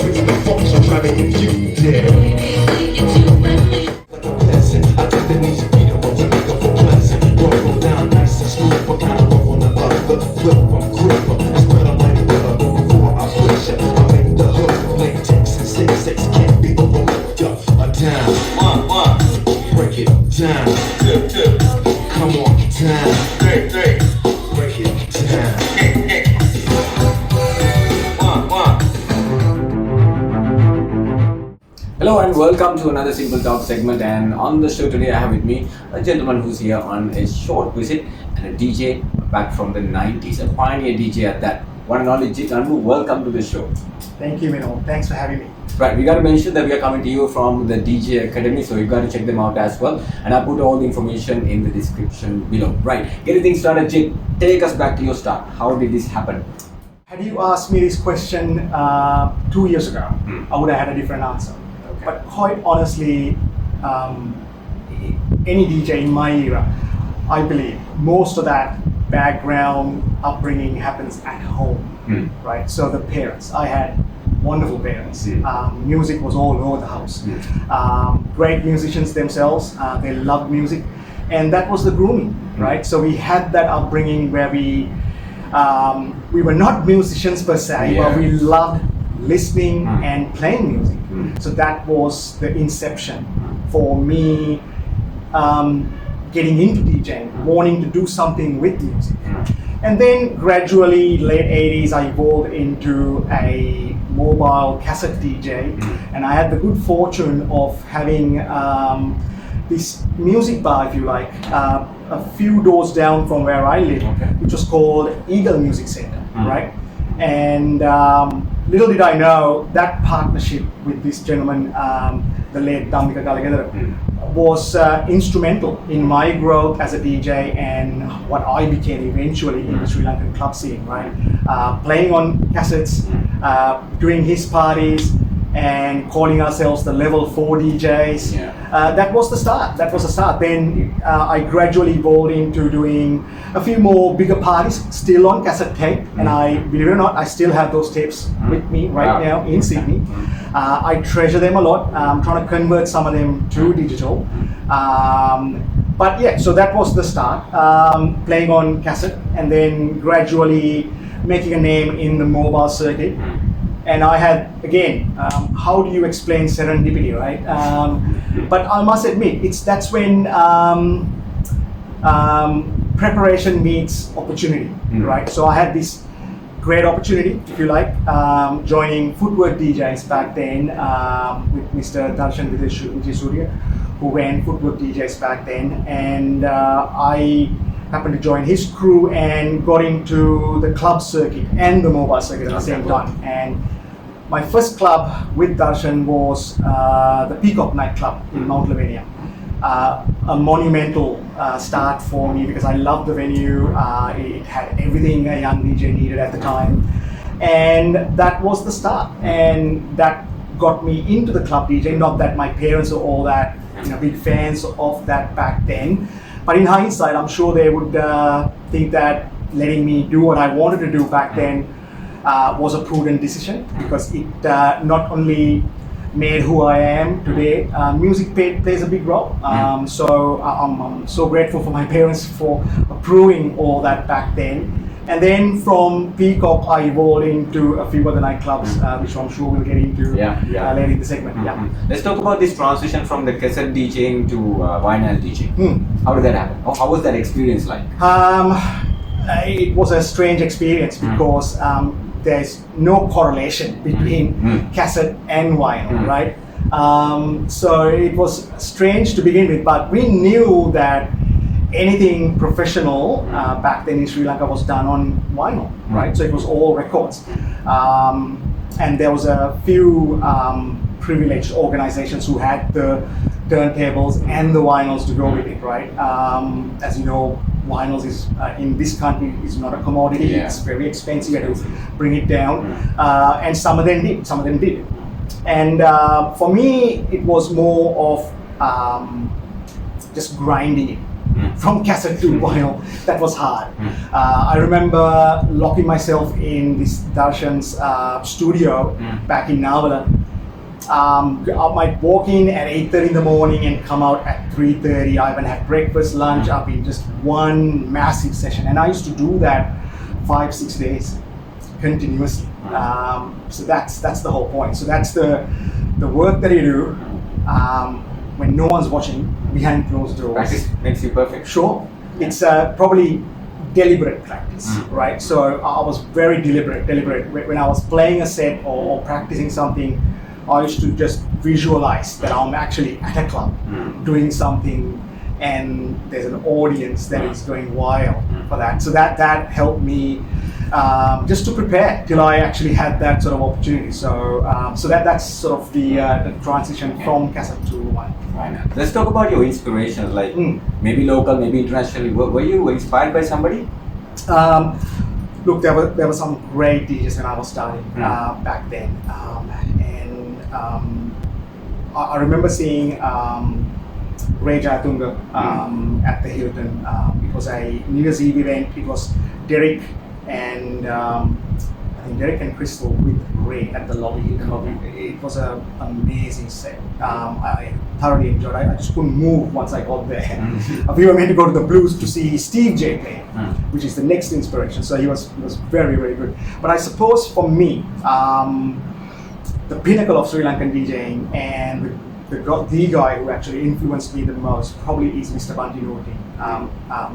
bringing the funk, so grab it if you dare. Like a blessing, I take the knees, beat them up to make up for blessing. Roll down nice and smooth, but kind of rough on the other. Flip them, grip them, spread them like butter. Before I push it, I make the hook. Latex and 6-6 can't be overlooked. Down, break it down. Come on, down. Break it down. Hello and welcome to another Simple Talk segment, and on the show today I have with me a gentleman who's here on a short visit and a DJ back from the 90s, a pioneer DJ at that. One and only Jit Anbu, welcome to the show. Thank you, Minol. Thanks for having me. Right, we got to mention that we are coming to you from the DJ Academy, so you got to check them out as well. And I put all the information in the description below. Right, getting things started, Jit, take us back to your start. How did this happen? Had you asked me this question 2 years ago, I would have had a different answer. Okay. But quite honestly, any DJ in my era, I believe most of that background upbringing happens at home, right? So the parents, I had wonderful parents. Music was all over the house. Great musicians themselves. They loved music, and that was the grooming, right? So we had that upbringing where we were not musicians per se, but we loved listening and playing music. So that was the inception for me getting into DJing, wanting to do something with music. And then gradually, late 80s, I evolved into a mobile cassette DJ, and I had the good fortune of having this music bar, if you like, a few doors down from where I live, which was called Eagle Music Center, right? And little did I know that partnership with this gentleman, the late Dhammika Galagadara, was instrumental in my growth as a DJ and what I became eventually in the Sri Lankan club scene, right? Playing on cassettes, doing his parties, and calling ourselves the level 4 DJs. That was the start. Then I gradually evolved into doing a few more bigger parties, still on cassette tape, and I, believe it or not, I still have those tapes with me right now in Sydney. I treasure them a lot. I'm trying to convert some of them to digital. But yeah, so that was the start, playing on cassette, and then gradually making a name in the mobile circuit. And I had, again, how do you explain serendipity, right? But I must admit, that's when preparation meets opportunity, right? So I had this great opportunity, if you like, joining Footwork DJs back then with Mr. Darshan Vijay, who ran Footwork DJs back then, and I happened to join his crew and got into the club circuit and the mobile circuit at the same time. And my first club with Darshan was the Peacock nightclub in Mount Lavinia. A monumental start for me because I loved the venue. It had everything a young DJ needed at the time, and that was the start. And that got me into the club DJ. Not that my parents were all that big fans of that back then, but in hindsight, I'm sure they would think that letting me do what I wanted to do back then was a prudent decision, because it not only made who I am today, music plays a big role. So I'm so grateful for my parents for approving all that back then. And then from Peacock, I evolved into a few other nightclubs, which I'm sure we'll get into later in the segment. Let's talk about this transition from the cassette DJing to vinyl DJing. How did that happen? How was that experience like? It was a strange experience because there's no correlation between cassette and vinyl, right? So it was strange to begin with, but we knew that anything professional back then in Sri Lanka was done on vinyl, right? So it was all records. And there was a few privileged organizations who had the turntables and the vinyls to go with it, right? As you know, vinyls is in this country is not a commodity. It's very expensive. You have to bring it down, and some of them did. And for me, it was more of just grinding it. from cassette to vinyl. That was hard. I remember locking myself in this Darshan's studio back in Navala. I might walk in at 8:30 in the morning and come out at 3:30. I haven't had breakfast, lunch, up in just one massive session. And I used to do that 5-6 days continuously. So that's the whole point. So that's the work that you do when no one's watching, behind closed doors. Practice makes you perfect. Sure. It's probably deliberate practice, right? So I was very deliberate. When I was playing a set or practicing something, I used to just visualize that I'm actually at a club doing something and there's an audience that is going wild for that. So that helped me just to prepare till I actually had that sort of opportunity. So that's sort of the transition from cassette to vinyl. Right. Let's talk about your inspirations, like maybe local, maybe internationally. Were you inspired by somebody? Look, there were some great DJs when I was starting back then, and I remember seeing Ray Jayatunga at the Hilton. It was a New Year's Eve event. It was Derek and I think Derek and Crystal with Ray at the lobby. It was an amazing set. I thoroughly enjoyed it. I just couldn't move once I got there. We were meant to go to the Blues to see Steve J play, which is the next inspiration. So he was very, very good. But I suppose for me, the pinnacle of Sri Lankan DJing and the guy who actually influenced me the most probably is Mr. Minol Dee.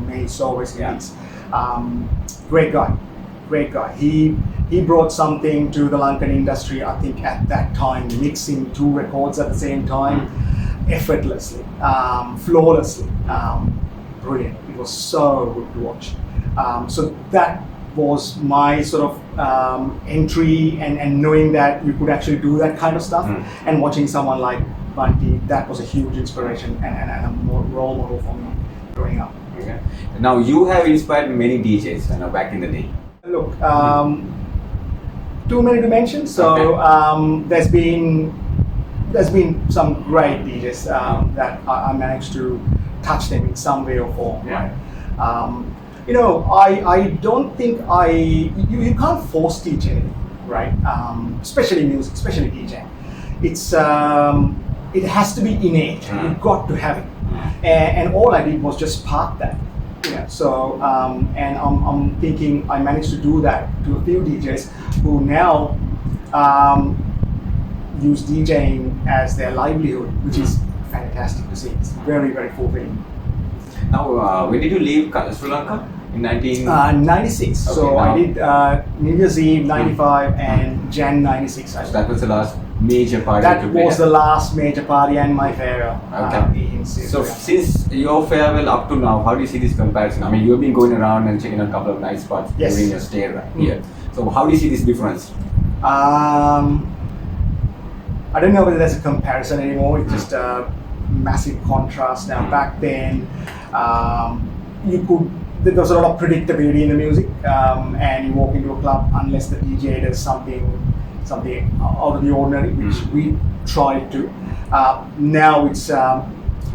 May his soul rest in peace. Great guy. He brought something to the Lankan industry, I think at that time, mixing 2 records at the same time, effortlessly, flawlessly, brilliant. It was so good to watch. So that was my sort of entry and knowing that you could actually do that kind of stuff, and watching someone like Bunty, that was a huge inspiration and a role model for me growing up. Okay. Now you have inspired many DJs back in the day. Look, too many to mention. So there's been some great DJs that I managed to touch them in some way or form. Yeah. Right? I don't think you can't force teach anything, right? Especially music, especially DJing. It has to be innate. You've got to have it. And all I did was just park that. So and I'm thinking I managed to do that to a few DJs who now use DJing as their livelihood, which is fantastic to see. It's very, very fulfilling. Now, when did you leave Sri Lanka? In 96. Okay, so I did New Year's Eve 95 and Jan 96. So that was the last major party. That was the last major party and my farewell. So since your farewell up to now, how do you see this comparison? I mean, you've been going around and checking a couple of nice spots during your stay right here. So how do you see this difference? I don't know whether there's a comparison anymore. It's just a massive contrast. Now back then, there was a lot of predictability in the music, and you walk into a club unless the DJ does something out of the ordinary, which we tried to. Now it's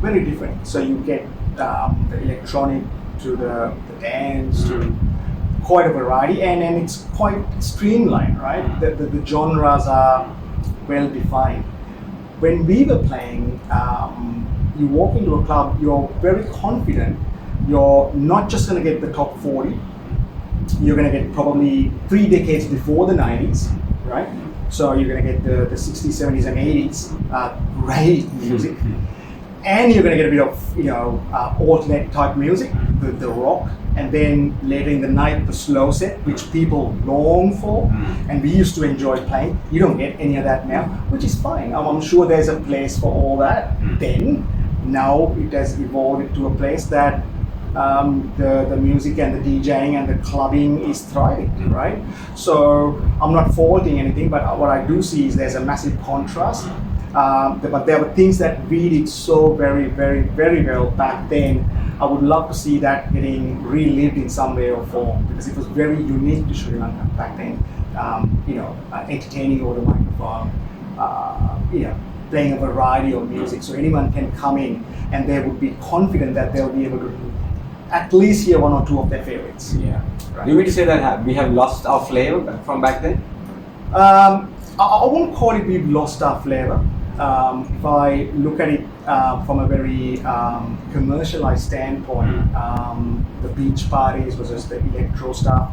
very different. So you get the electronic to the dance to quite a variety, and it's quite streamlined, right? The genres are well defined. When we were playing, you walk into a club, you're very confident. You're not just going to get the top 40, you're going to get probably 3 decades before the 90s, right? So you're going to get the 60s, 70s and 80s, great music. And you're going to get a bit of, alternate type music, the rock, and then later in the night, the slow set, which people long for, and we used to enjoy playing. You don't get any of that now, which is fine. I'm sure there's a place for all that. Then, now it has evolved to a place that the music and the DJing and the clubbing is thriving, right? So I'm not faulting anything, but what I do see is there's a massive contrast. But there were things that we did so very, very, very well back then. I would love to see that getting relived in some way or form, because it was very unique to Sri Lanka back then. Entertaining over the microphone, playing a variety of music, so anyone can come in and they would be confident that they'll be able to at least hear one or two of their favorites. Yeah. Right. Do you mean to say that we have lost our flavor from back then? I won't call it we've lost our flavor. If I look at it from a very commercialized standpoint, the beach parties versus the electro stuff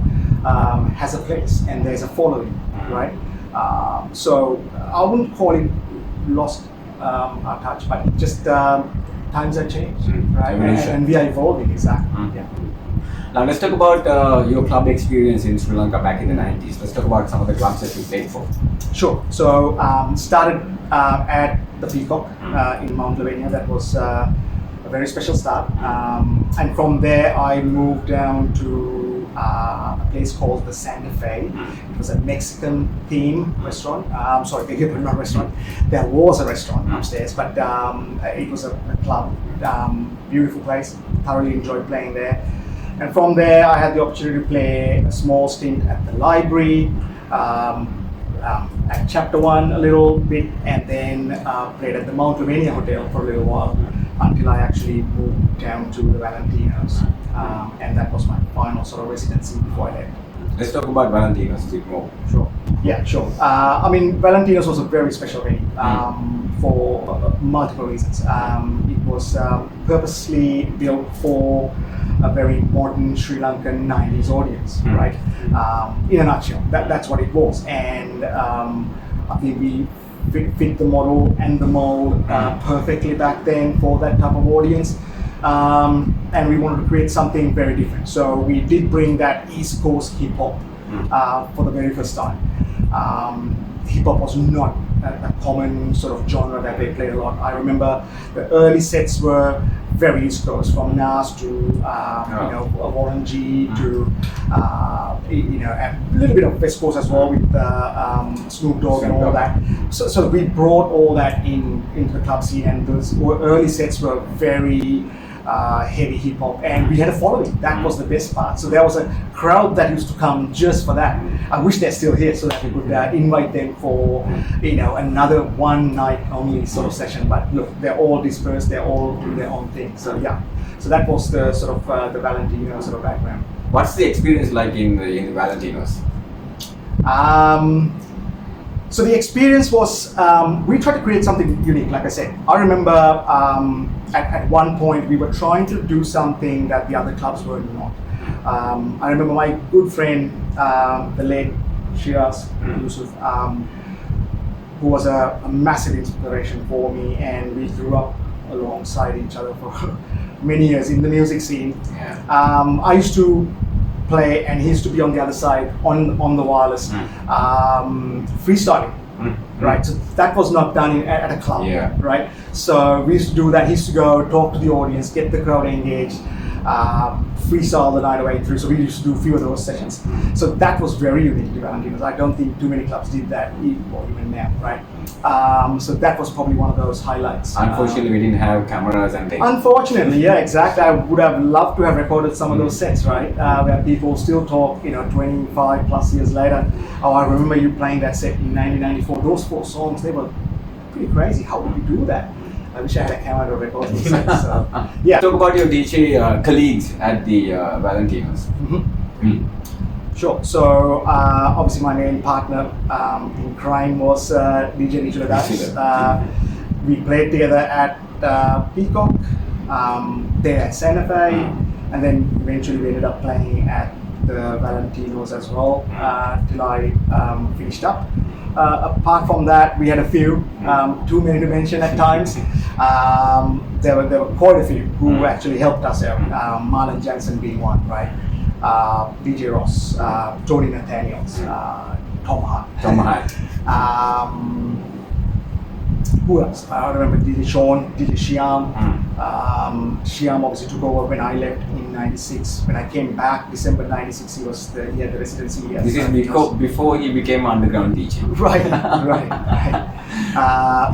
has a place and there's a following, right? So I wouldn't call it lost our touch, but it just times have changed, right? And we are evolving, exactly. Yeah. Now let's talk about your club experience in Sri Lanka back in the 90s. Let's talk about some of the clubs that you played for. Sure. So started at the Peacock in Mount Lavinia. That was a very special start. And from there I moved down to a place called the Santa Fe. It was a Mexican themed restaurant. Sorry, beg your pardon, not restaurant. There was a restaurant upstairs, but it was a club. Beautiful place. Thoroughly enjoyed playing there. And from there, I had the opportunity to play a small stint at the library, at Chapter 1 a little bit, and then played at the Mount Lavinia Hotel for a little while until I actually moved down to the Valentinos. And that was my final sort of residency before I left. Let's talk about Valentinos a bit more. Sure. Yeah, sure. I mean, Valentinos was a very special venue for multiple reasons. It was purposely built for a very modern Sri Lankan 90s audience, right? In a nutshell, that's what it was. And I think we fit the model and the mold perfectly back then for that type of audience. And we wanted to create something very different. So we did bring that East Coast hip hop for the very first time. Hip hop was not a common sort of genre that they played a lot. I remember the early sets were very East Coast, from Nas to Warren G to a little bit of West Coast as well with Snoop Dogg and all that. So we brought all that into the club scene, and those early sets were very heavy hip hop, and we had a following. That was the best part. So there was a crowd that used to come just for that. I wish they're still here so that we could invite them for another one night only sort of session. But look, they're all dispersed. They're all doing their own thing. So yeah, so that was the sort of the Valentino sort of background. What's the experience like in the Valentinos? So the experience was, we tried to create something unique, like I said. I remember at one point we were trying to do something that the other clubs were not. I remember my good friend, the late Shiraz Yusuf, who was a massive inspiration for me, and we grew up alongside each other for many years in the music scene. I used to play, and he used to be on the other side on the wireless, freestyling. Right, so that was not done at a club, right? So we used to do that. He used to go talk to the audience, get the crowd engaged, freestyle the night away through. So we used to do a few of those sessions. So that was very unique to Valentinos. I don't think too many clubs did that, even now, right? So that was probably one of those highlights. Unfortunately, we didn't have cameras and things. Unfortunately, yeah, exactly. I would have loved to have recorded some of those sets, right? Where people still talk, 25 plus years later. Oh, I remember you playing that set in 1994. Those 4 songs, they were pretty crazy. How would you do that? I wish I had a camera to record those sets. So, yeah. Talk about your DJ colleagues at the Valentinos. Sure. So obviously my main partner in crime was DJ Academy. We played together at Peacock, there at Santa Fe, and then eventually we ended up playing at the Valentinos as well till I finished up. Apart from that, we had a few, too many to mention at times. There were quite a few who actually helped us out. Marlon Jansen being one, right? DJ Ross, Tony Nathaniels, Tom Hart. Who else? I remember DJ Sean, DJ Shyam. Shyam obviously took over when I left in '96. When I came back, December '96, he had the residency. This is before he became underground DJ. Right.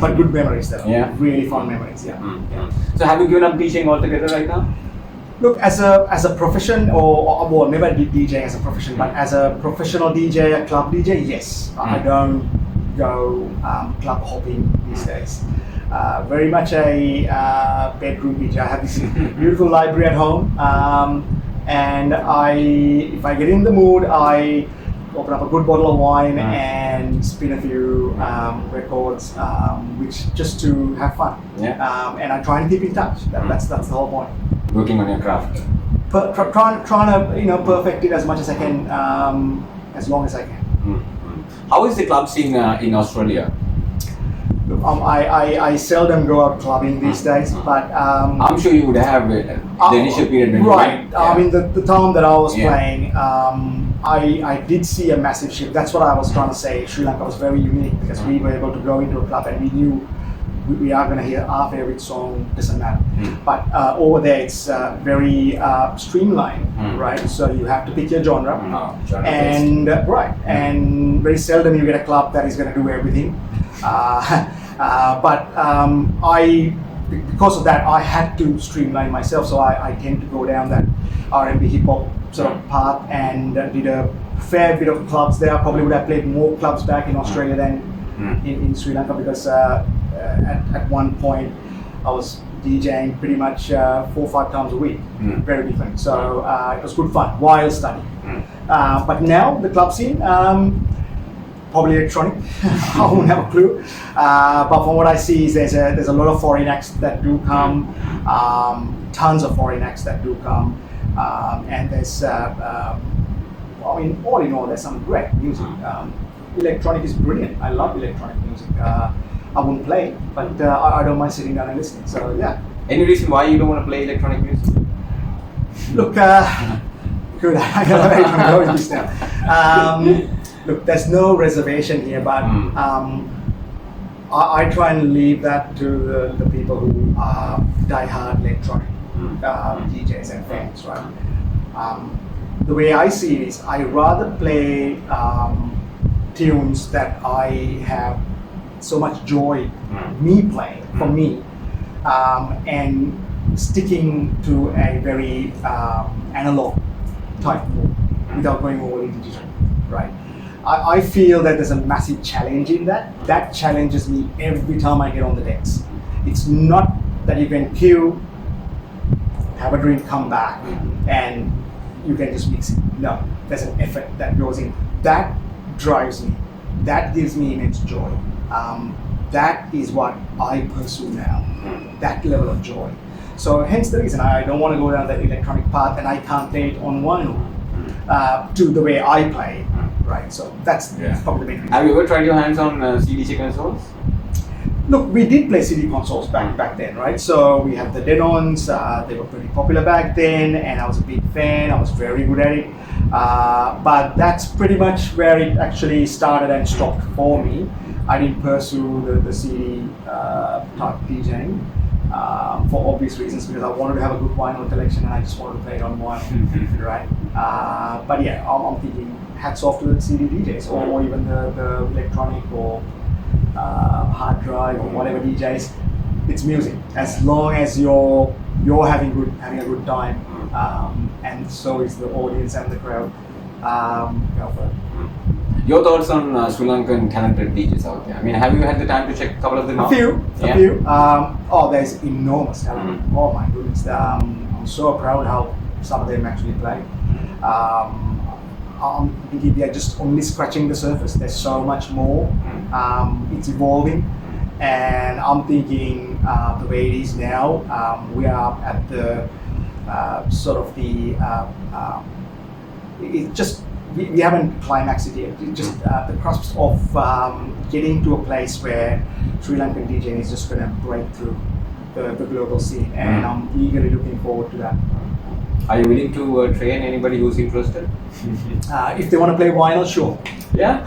But good memories though. Yeah. Really fun memories. Yeah. So have you given up DJing altogether right now? Look, as a profession, or well, never did DJ as a profession, but as a professional DJ, a club DJ, yes. I don't go club hopping these days. Very much a bedroom DJ. I have this beautiful library at home, and if I get in the mood, I open up a good bottle of wine and spin a few records, which just to have fun. Yeah. And I try and keep in touch. That's the whole point. Working on your craft. Trying to perfect it as much as I can, as long as I can. How is the club scene in Australia? I seldom go out clubbing these days, but I'm sure you would have the initial period when you right. went. I mean, the time that I was Yeah. playing, I did see a massive shift. That's what I was trying to say. Sri Lanka was very unique because we were able to go into a club and we knew we are going to hear our favorite song, doesn't matter. But over there, it's very streamlined, right? So you have to pick your genre, and and very seldom you get a club that is going to do everything. But because of that, I had to streamline myself. So I tend to go down that R&B hip hop sort of path and did a fair bit of clubs there. I probably would have played more clubs back in Australia than in Sri Lanka because at one point I was DJing pretty much 4 or 5 times a week. Very different. So it was good fun while studying. But now the club scene, probably electronic. I won't have a clue. But from what I see, is there's a lot of foreign acts that do come, tons of foreign acts that do come, and there's, I mean, all in all, there's some great music. Electronic is brilliant. I love electronic music. I wouldn't play, but I don't mind sitting down and listening. So yeah. Any reason why you don't want to play electronic music? Look, good. I got away from going this now. Look, there's no reservation here, but I try and leave that to the people who are die-hard electronic DJs and fans, right? The way I see it is, I rather play tunes that I have so much joy me playing for me, and sticking to a very analog type mode without going all into digital, right? I feel that there's a massive challenge in that. That challenges me every time I get on the decks. It's not that you can queue, have a drink, come back, and you can just mix it. No, there's an effort that goes in. That drives me. That gives me immense joy. That is what I pursue now. That level of joy. So hence the reason I don't want to go down that electronic path, and I can't play it on vinyl to the way I play. Right, so that's probably the main reason. Have you ever tried your hands on CD consoles? Look, we did play CD consoles back then, right? So we had the Dead-Ons, they were pretty popular back then, and I was a big fan, I was very good at it. But that's pretty much where it actually started and stopped for me. I didn't pursue the CD type DJing for obvious reasons, because I wanted to have a good vinyl collection and I just wanted to play it on vinyl, right? But yeah, I'm thinking hats off to the CD DJs or even the electronic or hard drive or whatever DJs. It's music. As long as you're having a good time, and so is the audience and the crowd. Go for it. Your thoughts on Sri Lankan talented DJs out there? I mean, have you had the time to check a couple of them out? A few. There's enormous talent. Oh my goodness. I'm so proud how some of them actually play. I'm thinking they're just only scratching the surface. There's so much more. It's evolving, and I'm thinking the way it is now, we are at the sort of the it just we haven't climaxed it yet. It's just the cusp of getting to a place where Sri Lankan DJing is just going to break through the global scene, and I'm eagerly looking forward to that. Are you willing to train anybody who's interested? If they want to play vinyl, sure. Yeah.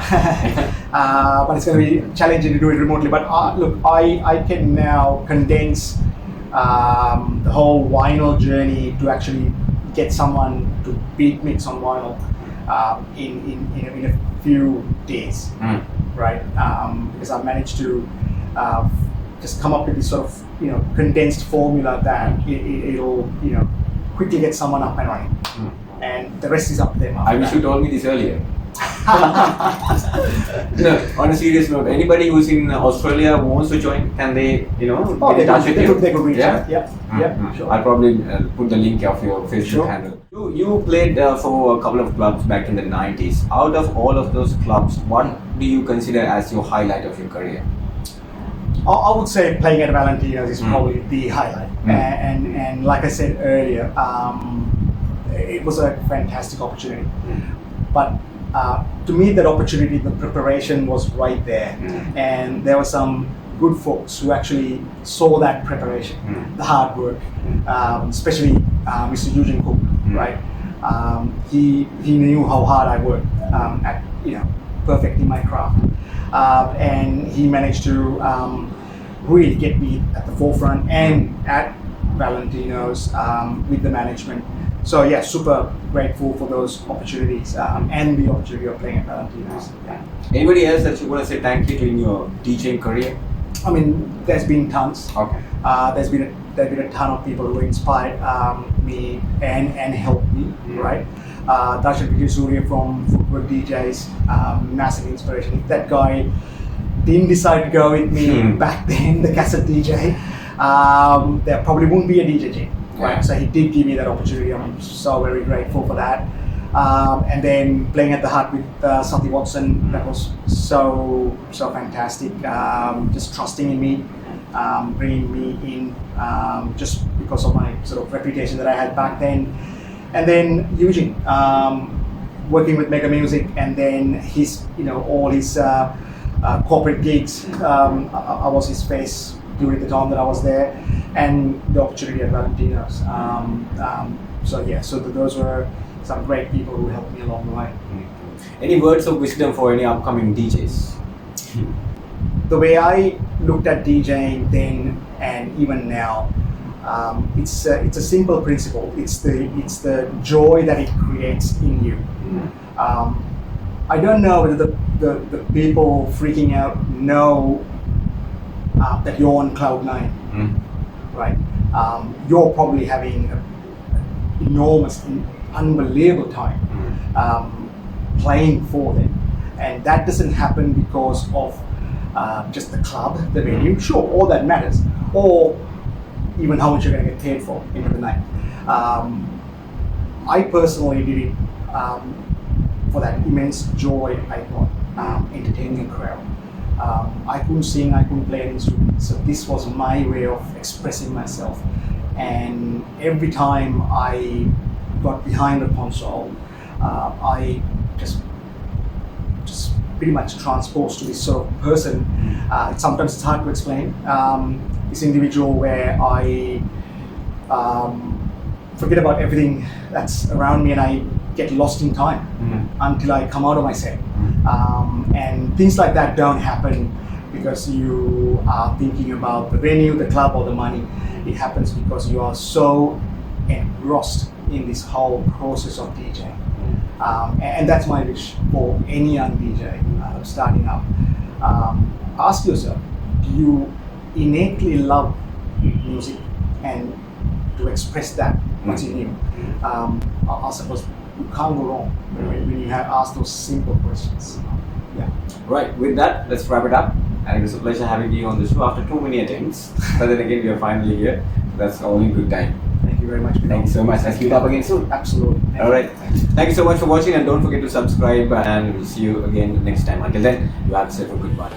But it's going to be challenging to do it remotely. But look, I can now condense the whole vinyl journey to actually get someone to beat mix on vinyl in a few days, right? Because I've managed to just come up with this sort of condensed formula that it'll quickly get someone up and running, and the rest is up to them. I wish you told me this earlier. No, on a serious note, anybody who's in Australia who wants to join, can they, get they in touch with you? could reach Yeah? out. Yeah, sure. I'll probably put the link of your Facebook Sure. handle. You played for a couple of clubs back in the 90s. Out of all of those clubs, what do you consider as your highlight of your career? I would say playing at Valentino's is probably the highlight. And like I said earlier, it was a fantastic opportunity. But to me, that opportunity, the preparation was right there. And there were some good folks who actually saw that preparation, the hard work, especially Mr. Eugene Cook, right? He knew how hard I worked at perfecting my craft, and he managed to really get me at the forefront and at Valentino's with the management. So yeah, super grateful for those opportunities and the opportunity of playing at Valentino's. Yeah. Anybody else that you want to say thank you to in your DJing career? I mean, there's been tons. Okay. There's been a ton of people who inspired me and helped me, right? Darshan Vijay from Footwork DJs, massive inspiration. If that guy didn't decide to go with me back then, the cassette DJ, there probably wouldn't be a DJ Jit, right? Yeah. So he did give me that opportunity. I'm so very grateful for that. And then playing at the Hut with Sati Watson, that was so fantastic. Just trusting in me, bringing me in just because of my sort of reputation that I had back then. And then Eugene, working with Mega Music, and then his, all his corporate gigs. I was his face during the time that I was there, and the opportunity at Valentino's. So those were some great people who helped me along the way. Any words of wisdom for any upcoming DJs? The way I looked at DJing then and even now, it's a simple principle. It's the joy that it creates in you. I don't know whether the people freaking out know that you're on cloud nine, right? You're probably having an enormous, unbelievable time playing for them, and that doesn't happen because of just the club, the venue. Sure, all that matters, or even how much you're going to get paid for end of the night. I personally did it for that immense joy I got entertaining a crowd. I couldn't sing, I couldn't play an instrument, so this was my way of expressing myself. And every time I got behind the console, I just pretty much transposed to this sort of person. Sometimes it's hard to explain. This individual where I forget about everything that's around me and I get lost in time until I come out of my set. And things like that don't happen because you are thinking about the venue, the club, or the money. It happens because you are so engrossed in this whole process of DJing. And that's my wish for any young DJ starting up. Ask yourself, do you innately love music and to express that what's in you? I suppose you can't go wrong when you have asked those simple questions. Yeah. Right, with that, let's wrap it up. And it was a pleasure having you on the show after too many attempts. But then again, we are finally here. That's only good time. Thank you very much. Thank you so much. Let's meet up again soon. Absolutely. All right. Thank you so much for watching, and don't forget to subscribe, and we'll see you again next time. Until then, you have yourself a good one.